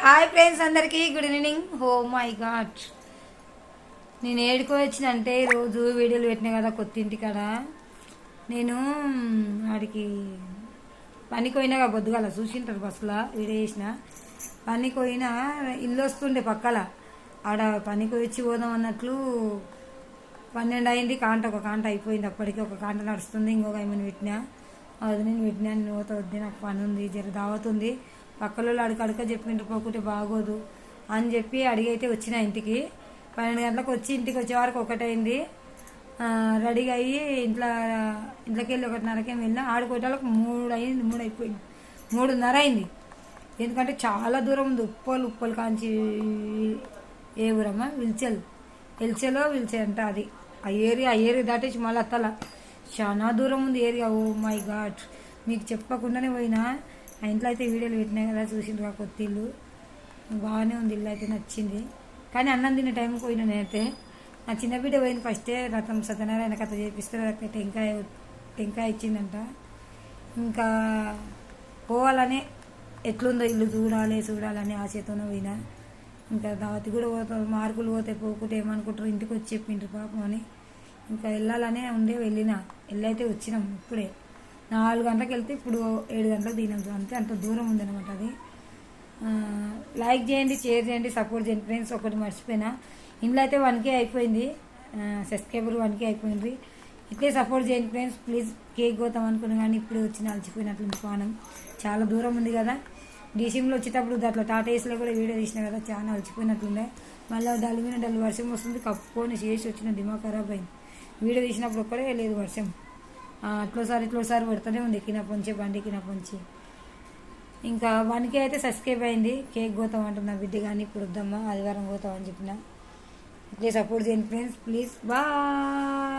Hi friends అందరికీ good evening. Oh my god, నేను ఏడుకో వచ్చినంటే రోజు వీడియోలు పెట్టినా కదా కొత్త ఇంటికాడ. నేను వాడికి పనికి పోయినా బొద్దుగాల చూసింటారు బస్సులో వీడియో చేసిన. పనికి పోయినా ఇల్లు వస్తుండే పక్కల, ఆడ పనికి వచ్చి పోదాం అన్నట్లు 12 అయింది. ఒక కాంట అయిపోయింది. అప్పటికి ఒక కాంట నడుస్తుంది, ఇంకొక ఏమైనా పెట్టినా. అది నేను పెట్టినా, నేను పోతా వద్దే, నాకు పని ఉంది, జర దావతుంది. పక్కలో అడక చెప్పిండ్రు పోకుంటే బాగోదు అని చెప్పి అడిగైతే వచ్చిన ఇంటికి. 12 గంటలకు వచ్చి ఇంటికి వచ్చే వరకు ఒకటైంది. రెడీగా అయ్యి ఇంట్లోకి వెళ్ళి 1:30కి వెళ్ళినా. ఆడుకోవటాలకు 3 అయింది, 3 అయిపోయింది, 3:30 అయింది. ఎందుకంటే చాలా దూరం ఉంది. ఉప్పలు కాంచి ఏ ఊరమ్మా, విల్చే అంట. అది ఆ ఏరియా దాటేసి మళ్ళీ అత్తల చాలా దూరం ఉంది ఏరియా. ఓ మై గాడ్, మీకు చెప్పకుండానే పోయినా. ఆ ఇంట్లో అయితే వీడియోలు పెట్టినాయి కదా, చూసిండ్రు కొత్త ఇల్లు. బాగానే ఉంది, ఇల్లు అయితే నచ్చింది. కానీ అన్నం తినే టైంకి పోయినా నేనైతే. నా చిన్న బిడ్డ పోయింది ఫస్టే, రథం సత్యనారాయణ కథ చేపిస్తే టెంకాయ ఇచ్చిందంట. ఇంకా పోవాలనే ఎట్లుందో ఇల్లు చూడాలని ఆశతోనే పోయినా. ఇంకా దావతి కూడా పోతాం, మార్కులు పోతే పోకుంటే ఏమనుకుంటారు, ఇంటికి వచ్చి చెప్పిండ్రు పాపం అని. ఇంకా వెళ్ళాలనే వెళ్ళినా. వెళ్ళైతే వచ్చినాం ఇప్పుడే. 4 గంటలకు వెళ్తే ఇప్పుడు 7 గంటలకు దిగినాం. అంతే, అంత దూరం ఉందన్నమాట అది. లైక్ చేయండి, షేర్ చేయండి, సపోర్ట్ చేయండి ఫ్రెండ్స్. ఒకటి మర్చిపోయినా, ఇంట్లో అయితే 1K అయిపోయింది, సబ్స్క్రైబర్ 1K అయిపోయింది. ఇట్లే సపోర్ట్ చేయండి ఫ్రెండ్స్ ప్లీజ్. కేక్ పోతాం అనుకున్నాం కానీ ఇప్పుడు వచ్చిన అలసిపోయినట్లుంది పానం. చాలా దూరం ఉంది కదా. డీసీఎంలో వచ్చేటప్పుడు దాంట్లో టాటా ఏసీలో కూడా వీడియో తీసిన కదా, చాలా అలసిపోయినట్లుండే. మళ్ళీ డల్ వర్షం వస్తుంది, కప్పుకొని చేసి వచ్చిన దిమాగ్ ఖరాబ్ అయింది. వీడియో తీసినప్పుడు ఒక్కడే లేదు వర్షం. ఇట్లోసారి పడుతూనే ఉంది, బండి కింద పొంచి. ఇంకా 1K అయితే సబ్స్క్రైబ్ అయింది. కేక్ పోతాం అంటున్నా బిడ్డ, కానీ ఇప్పుడు వద్దమ్మా ఆదివారం పోతామని చెప్పిన. ఇట్లే సపోర్ట్ చేయండి ఫ్రెండ్స్ ప్లీజ్. బాయ్.